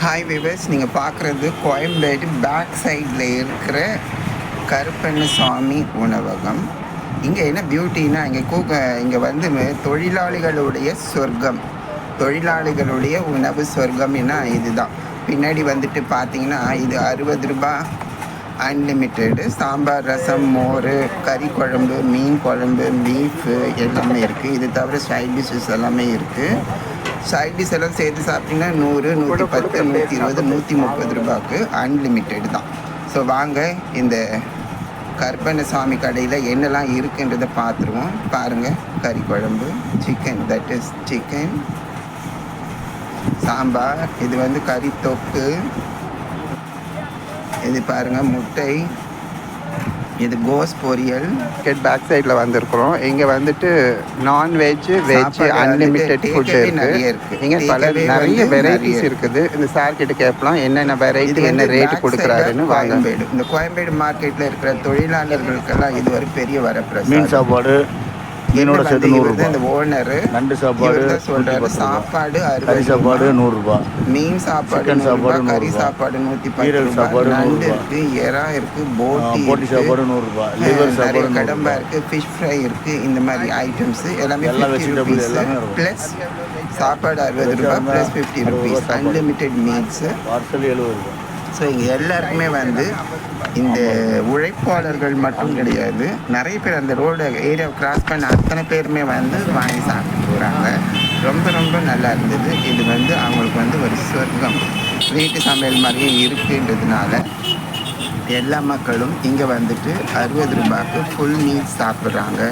Hi viewers, நீங்கள் பார்க்குறது Koyambedu back சைடில் இருக்கிற கருப்பண்ணசாமி உணவகம். இங்கே என்ன பியூட்டின்னா இங்கே வந்து தொழிலாளிகளுடைய சொர்க்கம், தொழிலாளிகளுடைய உணவு சொர்க்கம்னா இதுதான். பின்னாடி வந்துட்டு பார்த்தீங்கன்னா இது 60 ரூபாய் அன்லிமிட்டெடு. சாம்பார், ரசம், மோர், கறி குழம்பு, மீன் குழம்பு, பீஃபு எல்லாமே இருக்குது. இது தவிர சைட் டிஷ்ஷஸ் எல்லாமே இருக்குது. சைட் டிஷ் எல்லாம் சேர்த்து சாப்பிட்டிங்கன்னா 100, 110, 120, 130 ரூபாய்க்கு அன்லிமிட்டெடு தான். ஸோ வாங்க இந்த கருப்பண்ணசாமி கடையில் என்னெல்லாம் இருக்குன்றதை பார்த்துருவோம். பாருங்கள், கறி குழம்பு, chicken, that is chicken, sambar, இது வந்து கறி தொக்கு, இது பாருங்கள் முட்டை, இது கோஸ் பொரியல். பேக் சைடில் வந்திருக்கிறோம். இங்கே வந்துட்டு நான்வெஜ், வெஜ் அன்லிமிட்டெட் ஃபுட் இருக்குது. இங்கே நிறைய வெரைட்டிஸ் இருக்குது. இந்த சார் கிட்ட கேட்கலாம் என்னென்ன வெரைட்டி, என்ன ரேட்டு கொடுக்குறாருன்னு. கோயம்பேடு, இந்த கோயம்பேடு மார்க்கெட்டில் இருக்கிற தொழிலாளர்களுக்கெல்லாம் இது ஒரு பெரிய வரப்பிரசாதம். மீன் சாப்பாடு, மீனோட சேர்த்து 100 ரூபாய். இந்த ஓனர் நண்டு சாப்பாடு சொல்றாரு. சாப்பாடு 60 சாப்பாடு 100 ரூபாய், மீன் சாப்பாடு, கறி சாப்பாடு 110 ரூபாய், நண்டு இருக்கு, எறா இருக்கு, போட்டி சாப்பாடு 100 ரூபாய், லிவர் சாப்பாடு, கடம்பா இருக்கு, ஃபிஷ் ஃப்ரை இருக்கு. இந்த மாதிரி ஐட்டம்ஸ் எல்லாமே பிளஸ் சாப்பாடு 60 ரூபாய் plus 50 rupees unlimited meals. Parcel 70 ரூபாய். ஸோ இங்கே எல்லாருக்குமே வந்து இந்த உழைப்பாளர்கள் மட்டும் கிடையாது, நிறைய பேர் அந்த ரோடு ஏரியாவை கிராஸ் பண்ண அத்தனை பேருமே வந்து வாங்கி சாப்பிட்டு போகிறாங்க. ரொம்ப ரொம்ப நல்லா இருந்தது. இது வந்து அவங்களுக்கு வந்து ஒரு சொர்க்கம், வீட்டு சமையல் மாதிரியே இருக்குன்றதுனால எல்லா மக்களும் இங்கே வந்துட்டு 60 ரூபாய்க்கு ஃபுல் மீல்ஸ் சாப்பிட்றாங்க.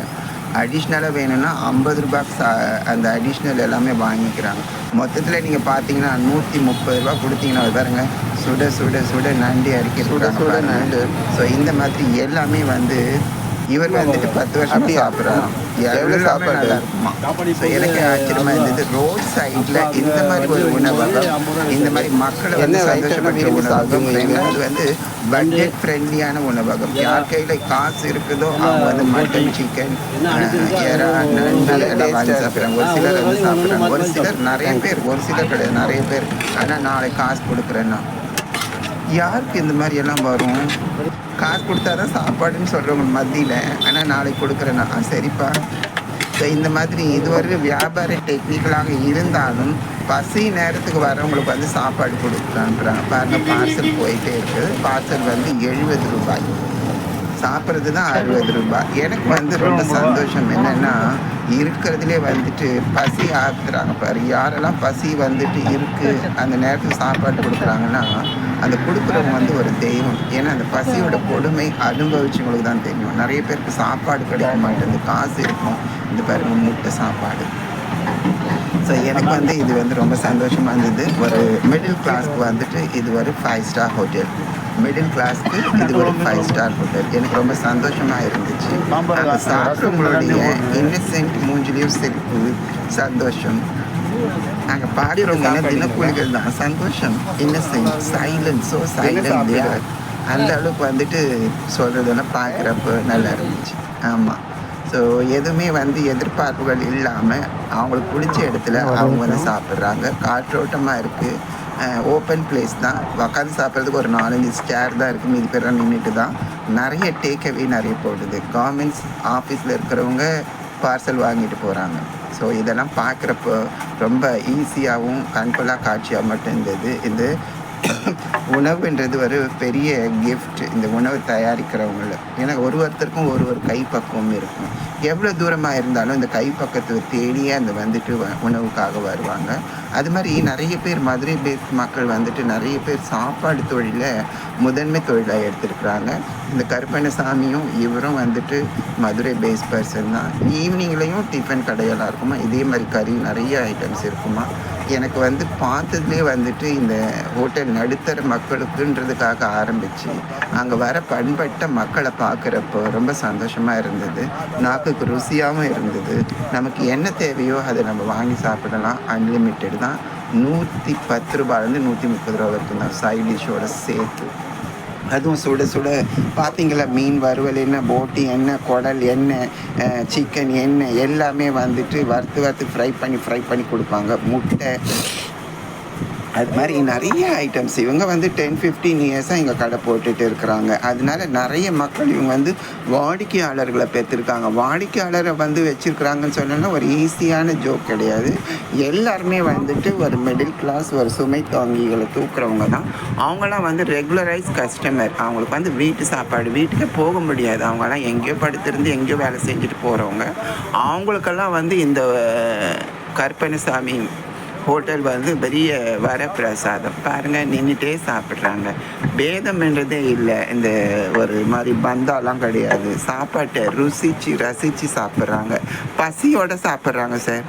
அடிஷ்னலாக வேணும்னா 50 ரூபாய்க்கு அந்த அடிஷ்னல் எல்லாமே வாங்கிக்கிறாங்க. மொத்தத்தில் நீங்கள் பார்த்தீங்கன்னா 130 ரூபா கொடுத்தீங்கன்னா பாருங்க, சுட சுட சுட நண்டு அடிக்கிறாங்க நண்டு. ஸோ இந்த மாதிரி எல்லாமே வந்து இவர் வந்துட்டு 10 வருஷம் சாப்பிட்றாங்க. எவ்வளோ சாப்பாடு நல்லா இருக்குமா. ஸோ எனக்கு ஆச்சரியமாக இருந்தது. ரோட் சைடில் இந்த மாதிரி ஒரு உணவகம், இந்த மாதிரி மக்களை வந்து சந்தோஷப்பட்ட உணவகம், அது வந்து பட்ஜெட் ஃப்ரெண்ட்லியான உணவகம். யார் கையில் காசு இருக்குதோ அவங்க வந்து மட்டன், சிக்கன், எறா, நண்டு எல்லாம் வாங்கி சாப்பிட்றாங்க. ஒரு சிலர் வந்து சாப்பிட்றாங்க, ஒரு சிலர் நிறைய பேர், ஒரு சிலர் கிடையாது நிறைய பேர். ஆனால் நாளைக்கு காசு கொடுக்குறேன்னா யாருக்கு இந்த மாதிரி எல்லாம் வரும்? காசு கொடுத்தா தான் சாப்பாடுன்னு சொல்கிறவங்க மத்தியில், ஆனால் நாளைக்கு கொடுக்குறேன்னா சரிப்பா. ஸோ இந்த மாதிரி இதுவரை வியாபார டெக்னிக்கலாக இருந்தாலும் பசி நேரத்துக்கு வரவங்களுக்கு வந்து சாப்பாடு கொடுக்குறான்றாங்க. பாருங்கள், பார்சல் போயிட்டே இருக்குது. பார்சல் வந்து 70 ரூபாய், சாப்பிட்றது தான் 60 ரூபாய். எனக்கு வந்து ரொம்ப சந்தோஷம் என்னென்னா, இருக்கிறதுலே வந்துட்டு பசி ஆக்குறாங்க பாரு. யாரெல்லாம் பசி வந்துட்டு இருக்குது அந்த நேரத்துக்கு சாப்பாடு கொடுக்குறாங்கன்னா அந்த கொடுக்குறவங்க வந்து ஒரு தெய்வம். ஏன்னா அந்த பசியோட கொடுமை அனுபவிச்சவங்களுக்கு தான் தெரியும். நிறைய பேருக்கு சாப்பாடு கிடைக்க மாட்டேங்குது, காசு இருக்கும். இந்த பாருங்க, முட்டை சாப்பாடு. ஸோ எனக்கு வந்து இது வந்து ரொம்ப சந்தோஷமாக இருந்தது. ஒரு மிடில் கிளாஸ்க்கு வந்துட்டு இது ஒரு 5 ஸ்டார் ஹோட்டல், மிடில் கிளாஸ்க்கு இது ஒரு 5 ஸ்டார் ஹோட்டல். எனக்கு ரொம்ப சந்தோஷமாக இருந்துச்சு. அந்த சாப்பிட்றவங்களுடைய இன்னசென்ட் மூஞ்சிலையும் சிரிப்பு, சந்தோஷம். நாங்கள் பார்க்குறவங்க தினக்கூலிகள் தான். சந்தோஷம், இன்னசென்ட், சைலண்ட், ஸோ சைலண்ட். அந்த அளவுக்கு வந்துட்டு சொல்கிறதெல்லாம் பார்க்குறப்ப நல்லா இருந்துச்சு. ஆமாம். ஸோ எதுவுமே வந்து எதிர்பார்ப்புகள் இல்லாமல் அவங்களுக்கு பிடிச்ச இடத்துல அவங்க வந்து சாப்பிட்றாங்க. காற்றோட்டமாக இருக்குது, ஓப்பன் பிளேஸ் தான். உட்காந்து சாப்பிட்றதுக்கு ஒரு 4-5 சேர் தான் இருக்குது, மீதி பேரெல்லாம் நின்றுட்டு தான். நிறைய டேக்அவே நிறைய போடுது. கவர்மெண்ட்ஸ் ஆஃபீஸில் இருக்கிறவங்க பார்சல் வாங்கிட்டு போகிறாங்க. ஸோ இதெல்லாம் பார்க்குறப்போ ரொம்ப ஈஸியாகவும் கண்கொள்ளா காட்சியாக மட்டும் இருந்தது. இந்த உணவுன்றது ஒரு பெரிய கிஃப்ட் இந்த உணவு தயாரிக்கிறவங்கள. ஏன்னா ஒருத்தருக்கும் ஒரு கைப்பக்குவம் இருக்கும். எவ்வளோ தூரமாக இருந்தாலும் இந்த கைப்பக்கத்தை தேடியே அந்த வந்துட்டு உணவுக்காக வருவாங்க. அது மாதிரி நிறைய பேர் மதுரை பேஸ் மக்கள் வந்துட்டு நிறைய பேர் சாப்பாடு தொழிலை முதன்மை தொழிலாக எடுத்துருக்குறாங்க. இந்த கருப்பண்ணசாமியும் இவரும் வந்துட்டு மதுரை பேஸ் பர்சன் தான். ஈவினிங்லேயும் டிஃபன் கடையெல்லாம் இருக்குமா, இதே மாதிரி கறி நிறைய ஐட்டம்ஸ் இருக்குமா. எனக்கு வந்து பார்த்ததுலேயே வந்துட்டு இந்த ஹோட்டல் நடுத்தர மக்களுக்குன்றதுக்காக ஆரம்பித்து அங்கே வர பண்பட்ட மக்களை பார்க்குறப்போ ரொம்ப சந்தோஷமாக இருந்தது. நாக்குக்கு ருசியாகவும் இருந்தது. நமக்கு என்ன தேவையோ அதை நம்ம வாங்கி சாப்பிடலாம். அன்லிமிட்டெட் தான். 110 ரூபாயிலேருந்து 130 ரூபா வரைக்கும் தான் சைட் டிஷ்ஷோட சேர்த்து. அதுவும் சுட சுட பார்த்தீங்களா, மீன் வறுவல் என்ன, போட்டி என்ன, குடல் என்ன, சிக்கன் என்ன, எல்லாமே வந்துட்டு வறுத்து ஃப்ரை பண்ணி கொடுப்பாங்க. முட்டை அது மாதிரி நிறைய ஐட்டம்ஸ் இவங்க வந்து 10-15 இயர்ஸாக இங்கே கடை போட்டுட்டு இருக்கிறாங்க. அதனால நிறைய மக்கள் இவங்க வந்து வாடிக்கையாளர்களை பெற்றிருக்காங்க. வாடிக்கையாளரை வந்து வச்சுருக்குறாங்கன்னு சொன்னோன்னா ஒரு ஈஸியான ஜோக் கிடையாது. எல்லாருமே வந்துட்டு ஒரு மிடில் கிளாஸ், ஒரு சுமை தாங்கிகளை தூக்குறவங்க தான். அவங்களாம் வந்து ரெகுலரைஸ் கஸ்டமர். அவங்களுக்கு வந்து வீட்டு சாப்பாடு வீட்டுக்கு போக முடியாது. அவங்களாம் எங்கேயோ படுத்திருந்து எங்கேயோ வேலை செஞ்சுட்டு போகிறவங்க. அவங்களுக்கெல்லாம் வந்து இந்த கருப்பண்ணசாமி ஹோட்டல் வந்து பெரிய வரப்பிரசாதம். பாருங்கள், நின்றுட்டே சாப்பிட்றாங்க. பேதம்ன்றதே இல்லை. இந்த ஒரு மாதிரி பந்தாலாம் கிடையாது. சாப்பாட்டை ரசித்து சாப்பிட்றாங்க. பசியோடு சாப்பிட்றாங்க சார்.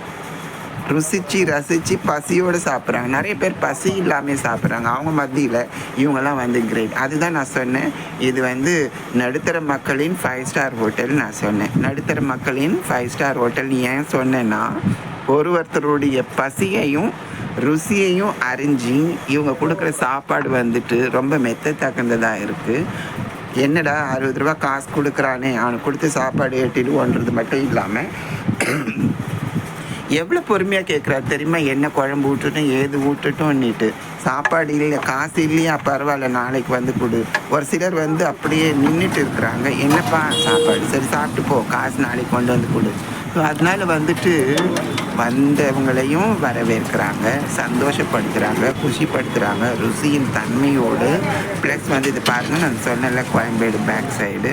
ரசித்து பசியோடு சாப்பிட்றாங்க. நிறைய பேர் பசி இல்லாமல் சாப்பிட்றாங்க. அவங்க மத்தியில் இவங்கெல்லாம் வந்து கிரேட். அதுதான் நான் சொன்னேன், இது வந்து நடுத்தர மக்களின் 5 ஸ்டார் ஹோட்டல். நான் சொன்னேன் நடுத்தர மக்களின் 5 ஸ்டார் ஹோட்டல். ஏன் சொன்னேன்னா, ஒருத்தருடைய பசியையும் ருசியையும் அறிஞ்சு இவங்க கொடுக்குற சாப்பாடு வந்துட்டு ரொம்ப மெத்தத்தக்கந்ததாக இருக்குது. என்னடா 60 ரூபா காசு கொடுக்குறானே, அவனுக்கு கொடுத்து சாப்பாடு ஏற்றிடுவோன்றது மட்டும் இல்லாமல் எவ்வளோ பொறுமையாக கேட்குறாரு தெரியுமா? என்ன குழம்பு ஊட்டுட்டும் ஏது ஊட்டுட்டோன்னிட்டு. சாப்பாடு இல்லை, காசு இல்லையா, பரவாயில்ல நாளைக்கு வந்து கொடு. ஒரு சிலர் வந்து அப்படியே நின்றுட்டு இருக்கிறாங்க. என்னப்பா சாப்பாடு, சரி சாப்பிட்டு போ, காசு நாளைக்கு கொண்டு வந்து கொடு. ஸோ அதனால் வந்துட்டு வந்தவங்களையும் வரவேற்கிறாங்க, சந்தோஷப்படுத்துகிறாங்க, குஷிப்படுத்துகிறாங்க ருசியின் தன்மையோடு. ப்ளஸ் வந்து இது பாருங்கள், நான் சொன்னல கோயம்பேடு பேக் சைடு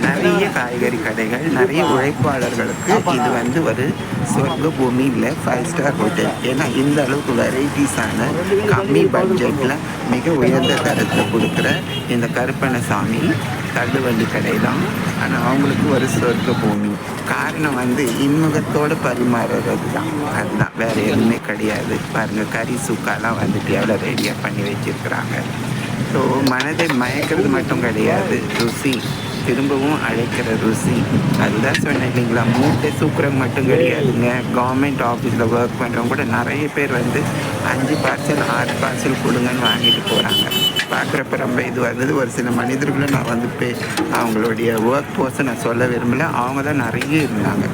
நிறைய காய்கறி கடைகள், நிறைய உழைப்பாளர்களுக்கு இது வந்து ஒரு சொர்க்க பூமி இல்லை 5 ஸ்டார் ஹோட்டல். ஏன்னா இந்த அளவுக்கு வெரைட்டிஸான கம்மி பட்ஜெட்டில் மிக உயர்ந்த தரத்தில் கொடுக்குற இந்த கருப்பண்ணசாமி தள்ளுவண்டி கடை தான். ஆனால் அவங்களுக்கு ஒரு சொர்க்க பூமி. காரணம் வந்து இன்முகத்தோடு பரிமாறுறது தான். அதுதான், வேறு எதுவுமே கிடையாது. பாருங்கள், கறி சுக்காலாம் வந்துட்டு எவ்வளோ ரெடியாக பண்ணி வச்சுருக்குறாங்க. ஸோ மனதை மயக்கிறது மட்டும் கிடையாது, ருசி திரும்பவும் அழைக்கிற ருசி. அதுதான் சொன்னேன் இல்லைங்களா, மூட்டை சூக்குறது மட்டும் கிடையாதுங்க. கவர்மெண்ட் ஆஃபீஸில் ஒர்க் பண்ணுறவங்க கூட நிறைய பேர் வந்து 5 பார்சல் 6 பார்சல் கொடுங்கன்னு வாங்கிட்டு போகிறாங்க. பார்க்குறப்ப ரொம்ப இது வந்தது. ஒரு சில மனிதர்களும் நான் வந்து அவங்களுடைய ஒர்க் போர்ஸை நான் சொல்ல விரும்பலை, அவங்க தான் நிறைய இருந்தாங்க.